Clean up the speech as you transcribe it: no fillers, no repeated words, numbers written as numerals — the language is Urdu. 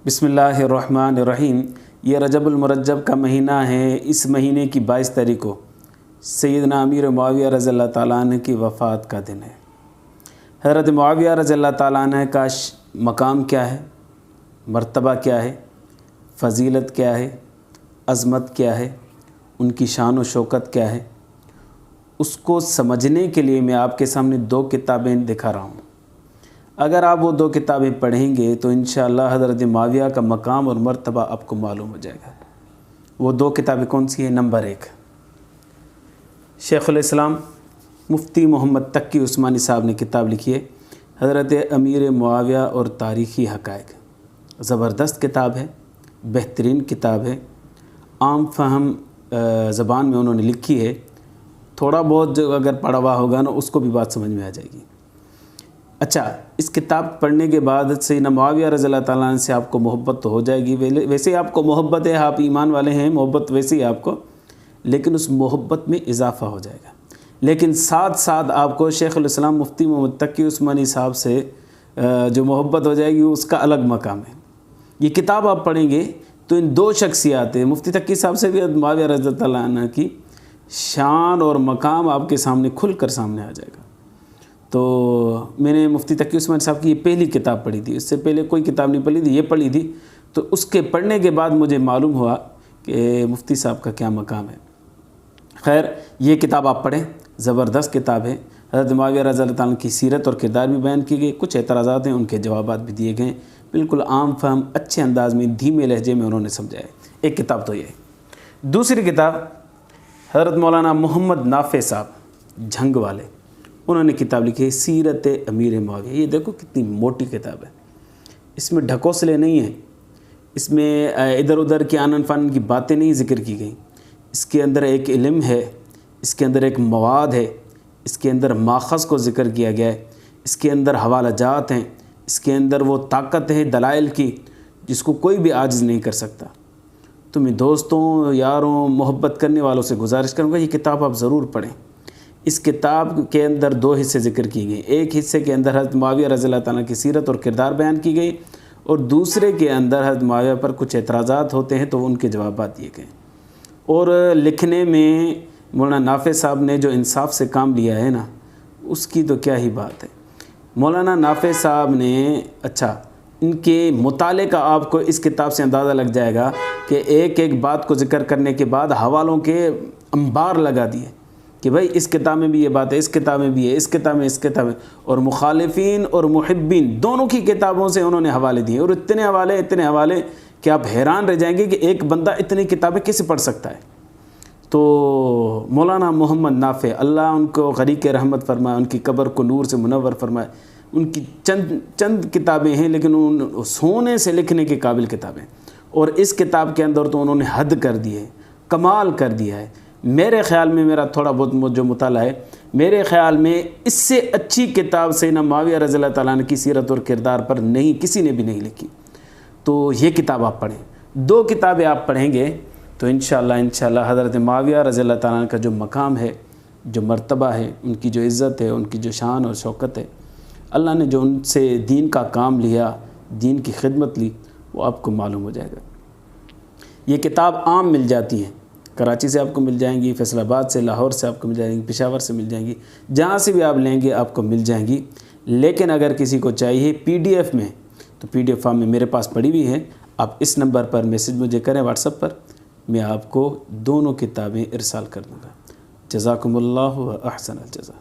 بسم اللہ الرحمن الرحیم۔ یہ رجب المرجب کا مہینہ ہے۔ اس مہینے کی 22 تاریخ کو سیدنا امیر معاویہ رضی اللہ تعالیٰ عنہ کی وفات کا دن ہے۔ حضرت معاویہ رضی اللہ تعالیٰ عنہ کا مقام کیا ہے، مرتبہ کیا ہے، فضیلت کیا ہے، عظمت کیا ہے، ان کی شان و شوکت کیا ہے، اس کو سمجھنے کے لیے میں آپ کے سامنے 2 کتابیں دکھا رہا ہوں۔ اگر آپ وہ 2 کتابیں پڑھیں گے تو انشاءاللہ حضرت معاویہ کا مقام اور مرتبہ آپ کو معلوم ہو جائے گا۔ وہ 2 کتابیں کون سی ہیں؟ نمبر 1، شیخ الاسلام مفتی محمد تقی عثمانی صاحب نے کتاب لکھی ہے حضرت امیر معاویہ اور تاریخی حقائق۔ زبردست کتاب ہے، بہترین کتاب ہے، عام فہم زبان میں انہوں نے لکھی ہے۔ تھوڑا بہت جو اگر پڑھا ہوا ہوگا نا اس کو بھی بات سمجھ میں آ جائے گی۔ اچھا، اس کتاب پڑھنے کے بعد سیدنا معاویہ رضی اللہ تعالیٰ عنہ سے آپ کو محبت تو ہو جائے گی، ویسے ہی آپ کو محبت ہے، آپ ایمان والے ہیں، محبت ویسے ہی آپ کو، لیکن اس محبت میں اضافہ ہو جائے گا۔ لیکن ساتھ ساتھ آپ کو شیخ الاسلام مفتی محمد تقی عثمانی صاحب سے جو محبت ہو جائے گی اس کا الگ مقام ہے۔ یہ کتاب آپ پڑھیں گے تو ان 2 شخصیات مفتی تقی صاحب سے بھی معاویہ رضی اللہ تعالیٰ عنہ کی شان اور مقام آپ کے سامنے کھل کر سامنے آ جائے گا۔ تو میں نے مفتی تقی عثمانی صاحب کی یہ پہلی کتاب پڑھی تھی، اس سے پہلے کوئی کتاب نہیں پڑھی تھی، یہ پڑھی تھی۔ تو اس کے پڑھنے کے بعد مجھے معلوم ہوا کہ مفتی صاحب کا کیا مقام ہے۔ خیر، یہ کتاب آپ پڑھیں، زبردست کتاب ہے۔ حضرت معاویہ رضی اللہ تعالیٰ کی سیرت اور کردار بھی بیان کی گئی، کچھ اعتراضات ہیں ان کے جوابات بھی دیے گئے، بالکل عام فہم اچھے انداز میں دھیمے لہجے میں انہوں نے سمجھایا۔ ایک کتاب تو یہ ہے۔ دوسری کتاب حضرت مولانا محمد نافع صاحب جھنگ والے، انہوں نے کتاب لکھی ہے سیرت امیر معاویہ۔ یہ دیکھو کتنی موٹی کتاب ہے، اس میں ڈھکوسلے نہیں ہیں، اس میں ادھر ادھر کی آنن فانن کی باتیں نہیں ذکر کی گئیں۔ اس کے اندر ایک علم ہے، اس کے اندر ایک مواد ہے، اس کے اندر ماخذ کو ذکر کیا گیا ہے، اس کے اندر حوالہ جات ہیں، اس کے اندر وہ طاقت ہے دلائل کی جس کو کوئی بھی عاجز نہیں کر سکتا۔ تو میں دوستوں، یاروں، محبت کرنے والوں سے گزارش کروں گا یہ کتاب آپ ضرور پڑھیں۔ اس کتاب کے اندر 2 حصے ذکر کی گئے، ایک حصے کے اندر حضرت معاویہ رضی اللہ تعالیٰ کی سیرت اور کردار بیان کی گئی، اور دوسرے کے اندر حضرت معاویہ پر کچھ اعتراضات ہوتے ہیں تو ان کے جوابات دیے گئے۔ اور لکھنے میں مولانا نافع صاحب نے جو انصاف سے کام لیا ہے نا، اس کی تو کیا ہی بات ہے۔ مولانا نافع صاحب نے ان کے مطالعے کا آپ کو اس کتاب سے اندازہ لگ جائے گا کہ ایک ایک بات کو ذکر کرنے کے بعد حوالوں کے انبار لگا دیے کہ بھائی اس کتاب میں بھی یہ بات ہے، اس کتاب میں بھی ہے، اس کتاب میں، اس کتاب میں، اور مخالفین اور محبین دونوں کی کتابوں سے انہوں نے حوالے دیے، اور اتنے حوالے کہ آپ حیران رہ جائیں گے کہ ایک بندہ اتنی کتابیں کیسے پڑھ سکتا ہے۔ تو مولانا محمد نافع، اللہ ان کو غریق رحمت فرمائے، ان کی قبر کو نور سے منور فرمائے۔ ان کی چند کتابیں ہیں لیکن ان سونے سے لکھنے کے قابل کتابیں، اور اس کتاب کے اندر تو انہوں نے حد کر دی ہے، کمال کر دیا ہے۔ میرے خیال میں، میرا تھوڑا بہت جو مطالعہ ہے، میرے خیال میں اس سے اچھی کتاب سیدنا معاویہ رضی اللہ تعالیٰ عنہ کی سیرت اور کردار پر نہیں، کسی نے بھی نہیں لکھی۔ تو یہ کتاب آپ پڑھیں، 2 کتابیں آپ پڑھیں گے تو انشاءاللہ حضرت معاویہ رضی اللہ تعالیٰ عنہ کا جو مقام ہے، جو مرتبہ ہے، ان کی جو عزت ہے، ان کی جو شان اور شوکت ہے، اللہ نے جو ان سے دین کا کام لیا، دین کی خدمت لی، وہ آپ کو معلوم ہو جائے گا۔ یہ کتاب عام مل جاتی ہے، کراچی سے آپ کو مل جائیں گی، فیصل آباد سے، لاہور سے آپ کو مل جائیں گی، پشاور سے مل جائیں گی، جہاں سے بھی آپ لیں گے آپ کو مل جائیں گی۔ لیکن اگر کسی کو چاہیے PDF میں تو PDF فارم میں میرے پاس پڑی ہوئی ہے، آپ اس نمبر پر میسج مجھے کریں واٹس ایپ پر، میں آپ کو دونوں کتابیں ارسال کر دوں گا۔ جزاکم اللہ و احسن الجزا۔